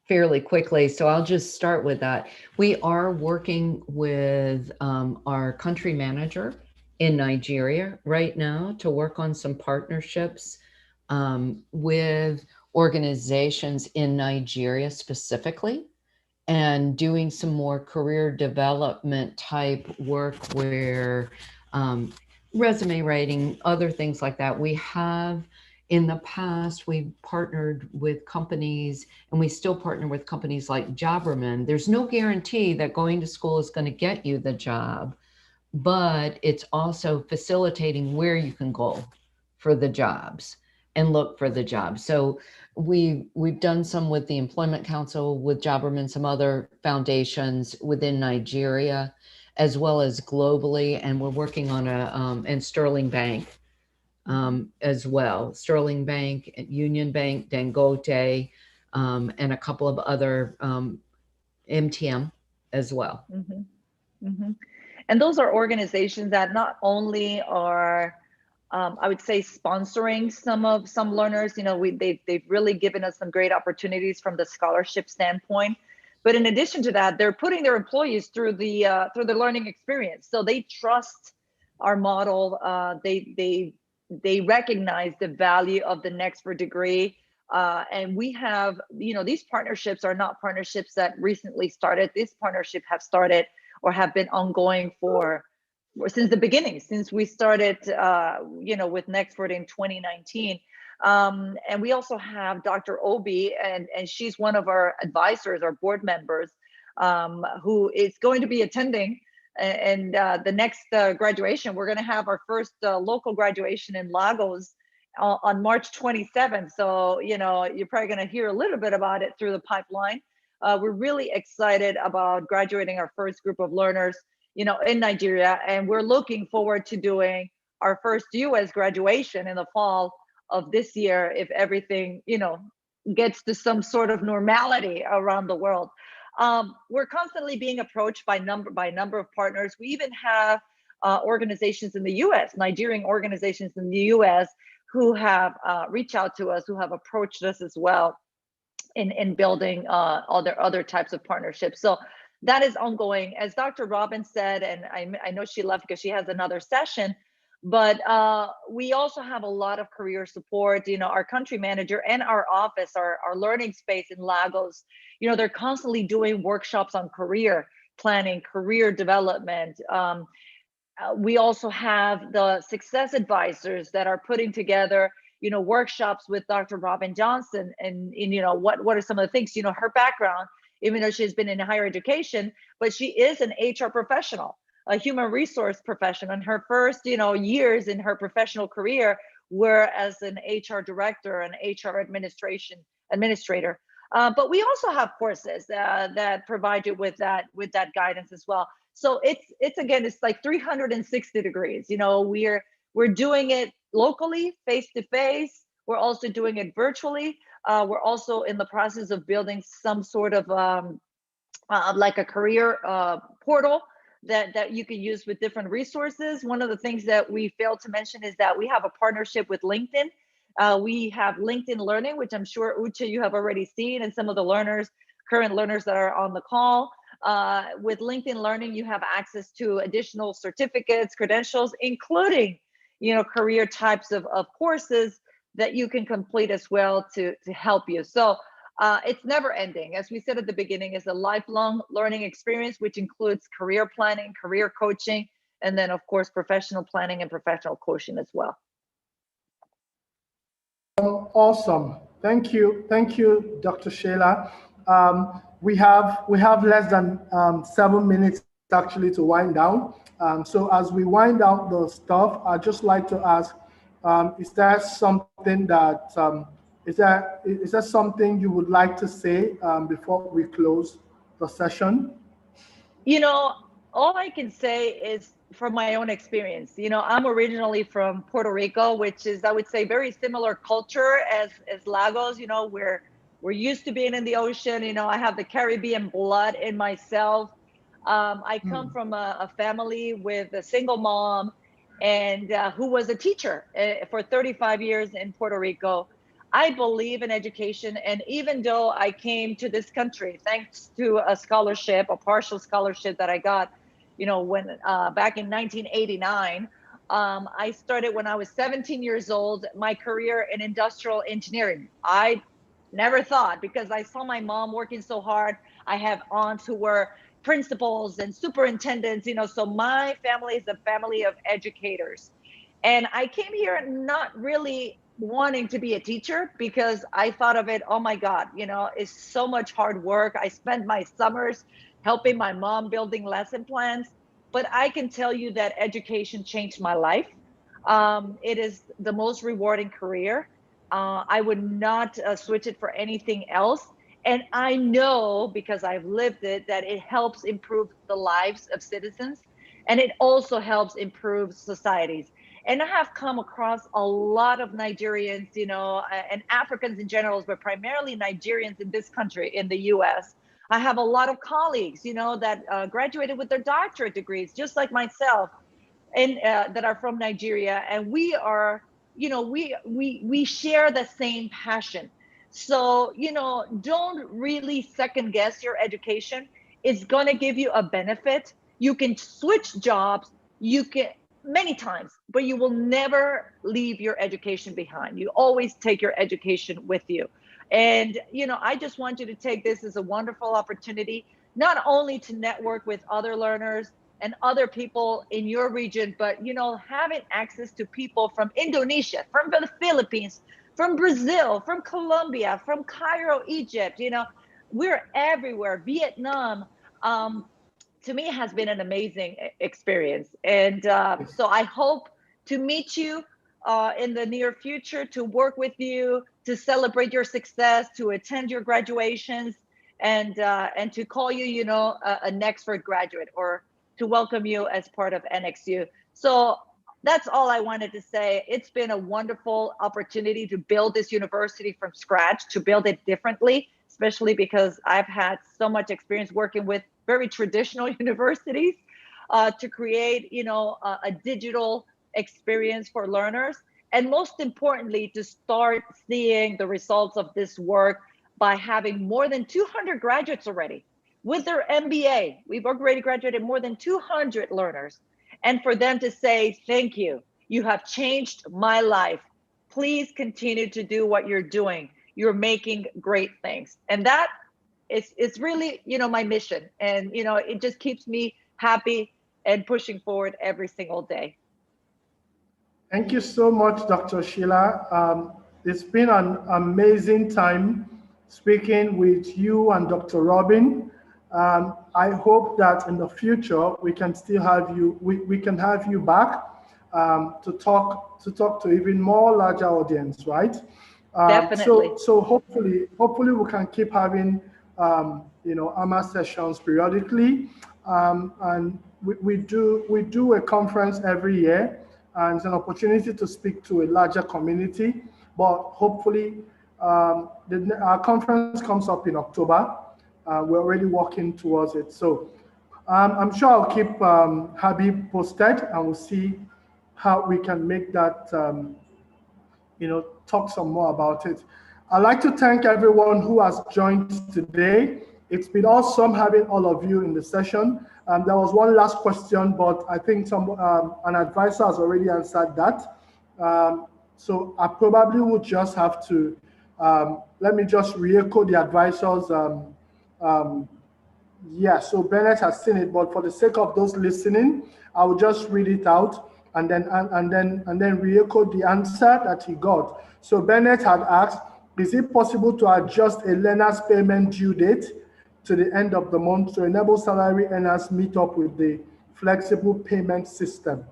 fairly quickly. So I'll just start with that. We are working with our country manager in Nigeria right now to work on some partnerships with organizations in Nigeria specifically, and doing some more career development type work where resume writing, other things like that. We have in the past, we've partnered with companies, and we still partner with companies like Jobberman. There's no guarantee that going to school is going to get you the job, but it's also facilitating where you can go for the jobs and look for the jobs. So we've done some with the Employment Council, with Jobberman, some other foundations within Nigeria, as well as globally. And we're working on and Sterling Bank as well. Sterling Bank, Union Bank, Dangote, and a couple of other MTM as well. Mm-hmm. Mm-hmm. And those are organizations that not only are, I would say, sponsoring some learners. They've really given us some great opportunities from the scholarship standpoint. But in addition to that, they're putting their employees through the learning experience. So they trust our model. They recognize the value of the Nexford degree. And we have, these partnerships are not partnerships that recently started. These partnerships have started or have been ongoing since the beginning, since we started, with Nexford in 2019. And we also have Dr. Obi, and she's one of our advisors, our board members, who is going to be attending. And the next graduation, we're going to have our first local graduation in Lagos on March 27th. So, you're probably going to hear a little bit about it through the pipeline. We're really excited about graduating our first group of learners. in Nigeria. And we're looking forward to doing our first US graduation in the fall of this year, if everything, gets to some sort of normality around the world. We're constantly being approached by number of partners. We even have organizations in the US, Nigerian organizations in the US, who have reached out to us, who have approached us as well in building other types of partnerships. So that is ongoing. As Dr. Robin said, and I know she left because she has another session, but we also have a lot of career support. Our country manager and our office, our learning space in Lagos, they're constantly doing workshops on career planning, career development. We also have the success advisors that are putting together, workshops with Dr. Robin Johnston, and what are some of the things, her background, even though she's been in higher education, but she is an HR professional, a human resource professional, and her first, years in her professional career were as an HR director and HR administrator. But we also have courses that provide you with that guidance as well. So it's like 360 degrees. We're doing it locally, face to face. We're also doing it virtually. We're also in the process of building some sort of like a career portal that you can use with different resources. One of the things that we failed to mention is that we have a partnership with LinkedIn. We have LinkedIn Learning, which I'm sure, Uche, you have already seen, and some of the current learners that are on the call. With LinkedIn Learning, you have access to additional certificates, credentials, including, career types of courses that you can complete as well to help you. So it's never ending. As we said at the beginning, it's a lifelong learning experience, which includes career planning, career coaching, and then of course, professional planning and professional coaching as well. Awesome. Thank you, Dr. Sheila. We have less than 7 minutes actually to wind down. So as we wind down the stuff, I'd just like to ask, is there something that is there something you would like to say before we close the session? All I can say is from my own experience. I'm originally from Puerto Rico, which is, I would say, very similar culture as Lagos. We're used to being in the ocean. I have the Caribbean blood in myself. I come from a family with a single mom and who was a teacher for 35 years in Puerto Rico. I believe in education. And even though I came to this country, thanks to a scholarship, a partial scholarship that I got, when back in 1989, I started when I was 17 years old, my career in industrial engineering. I never thought, because I saw my mom working so hard. I have aunts who were principals and superintendents, so my family is a family of educators. And I came here not really wanting to be a teacher, because I thought of it, oh my God, it's so much hard work. I spent my summers helping my mom building lesson plans. But I can tell you that education changed my life. It is the most rewarding career. I would not switch it for anything else. And I know, because I've lived it, that it helps improve the lives of citizens, and it also helps improve societies. And I have come across a lot of Nigerians, and Africans in general, but primarily Nigerians in this country, in the US. I have a lot of colleagues, that graduated with their doctorate degrees, just like myself, and that are from Nigeria. And we are, we share the same passion. So, don't really second guess your education. It's going to give you a benefit. You can switch jobs. You can many times, but you will never leave your education behind. You always take your education with you. And, I just want you to take this as a wonderful opportunity, not only to network with other learners and other people in your region, but, having access to people from Indonesia, from the Philippines, from Brazil, from Colombia, from Cairo, Egypt, we're everywhere, Vietnam. To me, it has been an amazing experience. And so I hope to meet you in the near future, to work with you, to celebrate your success, to attend your graduations, and to call you, a Nexford graduate, or to welcome you as part of NXU. So that's all I wanted to say. It's been a wonderful opportunity to build this university from scratch, to build it differently, especially because I've had so much experience working with very traditional universities to create, a digital experience for learners. And most importantly, to start seeing the results of this work by having more than 200 graduates already with their MBA. We've already graduated more than 200 learners. And for them to say, thank you, you have changed my life. Please continue to do what you're doing. You're making great things. And that is really, my mission. And, it just keeps me happy and pushing forward every single day. Thank you so much, Dr. Sheila. It's been an amazing time speaking with you and Dr. Robin. I hope that in the future we can still have you. We can have you back to talk to even more larger audience, right? Definitely. So hopefully we can keep having AMA sessions periodically, and we do a conference every year, and it's an opportunity to speak to a larger community. But hopefully, our conference comes up in October. We're already working towards it. So I'm sure I'll keep Habib posted, and we'll see how we can make that, talk some more about it. I'd like to thank everyone who has joined today. It's been awesome having all of you in the session. There was one last question, but I think an advisor has already answered that. So I probably would just have to, let me just re-echo the advisors. So Bennett has seen it, but for the sake of those listening, I will just read it out and then re-echo the answer that he got. So Bennett had asked, is it possible to adjust a learner's payment due date to the end of the month to enable salary earners meet up with the flexible payment system?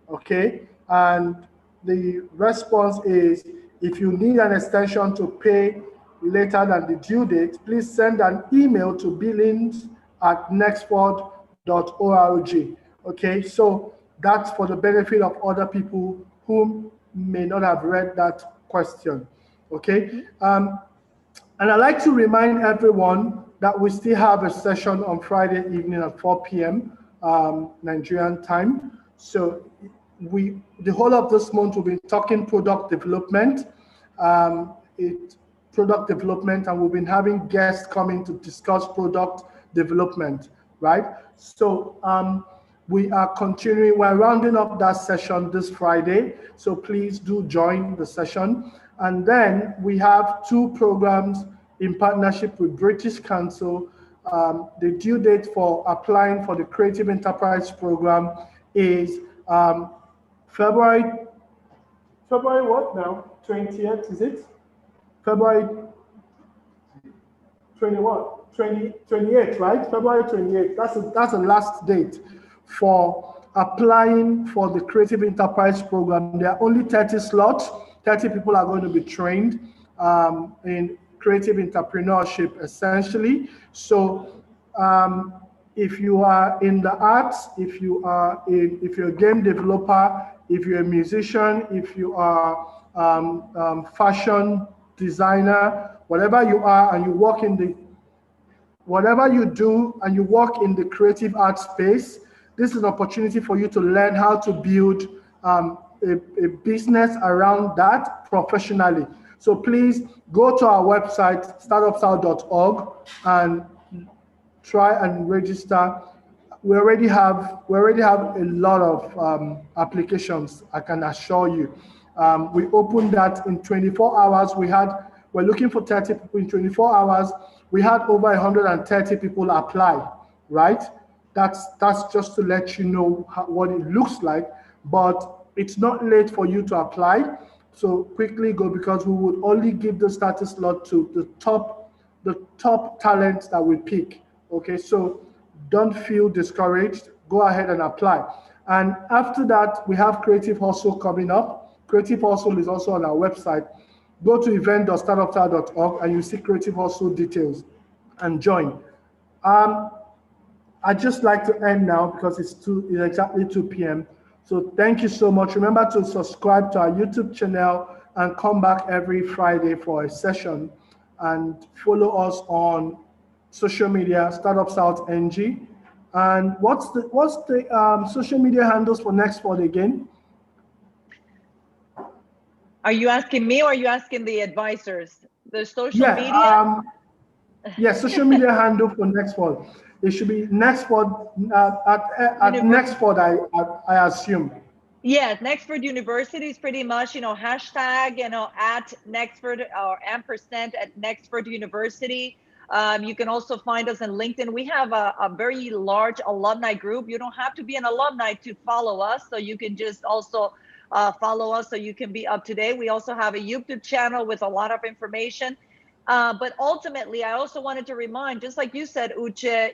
Okay, and the response is, if you need an extension to pay later than the due date, please send an email to billings@nexfod.org. Okay, so that's for the benefit of other people who may not have read that question. Okay, and I'd like to remind everyone that we still have a session on Friday evening at 4 p.m. Nigerian time. So the whole of this month we'll be talking product development. And we've been having guests coming to discuss product development, right? So we are continuing, we're rounding up that session this Friday, so please do join the session. And then we have 2 programs in partnership with British Council. The due date for applying for the Creative Enterprise Program is February what now? 20th, is it? February 28th, right? February 28th. That's the last date for applying for the Creative Enterprise Program. There are only 30 slots. 30 people are going to be trained in creative entrepreneurship, essentially. So if you are in the arts, if you're a game developer, if you're a musician, if you are fashion designer, whatever you are, and you work whatever you do and you work in the creative arts space, this is an opportunity for you to learn how to build a business around that professionally. So please go to our website, StartupSouth.org, and try and register. We already have a lot of applications, I can assure you. We opened that in 24 hours. We're looking for 30 people in 24 hours. We had over 130 people apply, right? That's just to let you know what it looks like, but it's not late for you to apply. So quickly go, because we would only give the status slot to the top talents that we pick. Okay, so don't feel discouraged. Go ahead and apply. And after that, we have Creative Hustle coming up. Creative Hustle is also on our website. Go to event.startupsouth.org and you see Creative Hustle details and join. I I'd just like to end now because it's exactly 2 p.m. So thank you so much. Remember to subscribe to our YouTube channel and come back every Friday for a session, and follow us on social media, StartupSouth NG. And what's the social media handles for Nexford again? Are you asking me or are you asking the advisors? The social media? Social media handle for Nexford. It should be Nexford at Nexford, I assume. Yeah, Nexford University is pretty much, hashtag, at Nexford or ampersand at Nexford University. You can also find us on LinkedIn. We have a very large alumni group. You don't have to be an alumni to follow us. So you can just also follow us so you can be up to date. We also have a YouTube channel with a lot of information. But ultimately, I also wanted to remind, just like you said, Uche,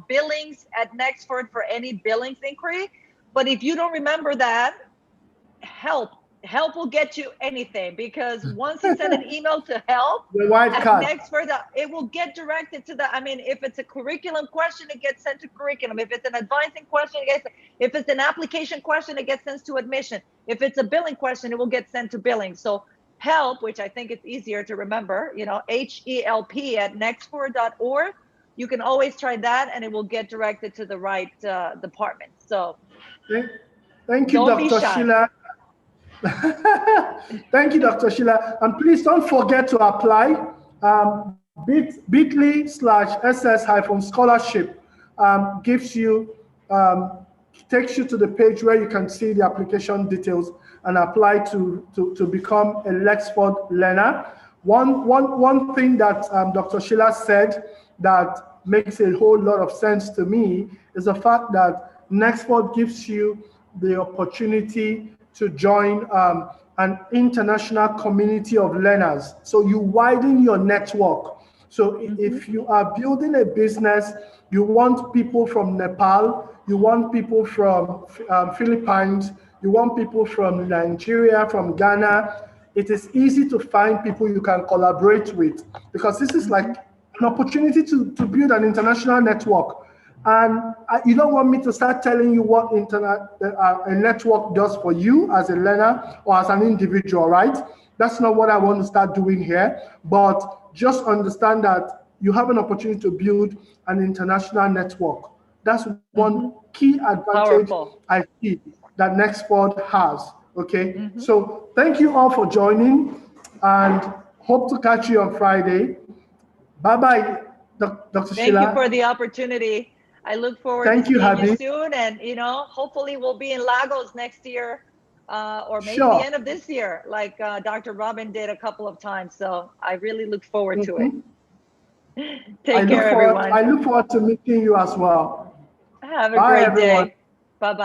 billings at Nexford for any billings inquiry. But if you don't remember that, help will get you anything, because once you send an email to help at Nexford, it will get directed to if it's a curriculum question, it gets sent to curriculum. If it's an advising question, if it's an application question, it gets sent to admission. If it's a billing question, it will get sent to billing. So help, which I think it's easier to remember, HELP at nexford.org. You can always try that and it will get directed to the right department. So thank you, Dr. Sheila. Thank you, Dr. Sheila. And please don't forget to apply. bit.ly/SS-scholarship gives you, takes you to the page where you can see the application details and apply to become a Nexford learner. One thing that Dr. Sheila said that makes a whole lot of sense to me is the fact that Nexford gives you the opportunity to join an international community of learners. So you widen your network. So if you are building a business, you want people from Nepal, you want people from Philippines, you want people from Nigeria, from Ghana. It is easy to find people you can collaborate with, because this is like an opportunity to build an international network. And you don't want me to start telling you what a network does for you as a learner or as an individual, right? That's not what I want to start doing here. But just understand that you have an opportunity to build an international network. That's one key advantage I see that Nexford has, okay? So thank you all for joining and hope to catch you on Friday. Bye-bye, Dr. Sheila. Thank you for the opportunity. I look forward to seeing you soon, and hopefully we'll be in Lagos next year, or maybe the end of this year, like Dr. Robin did a couple of times. So I really look forward to it. Take care, everyone. I look forward to meeting you as well. Have a great day. Bye-bye.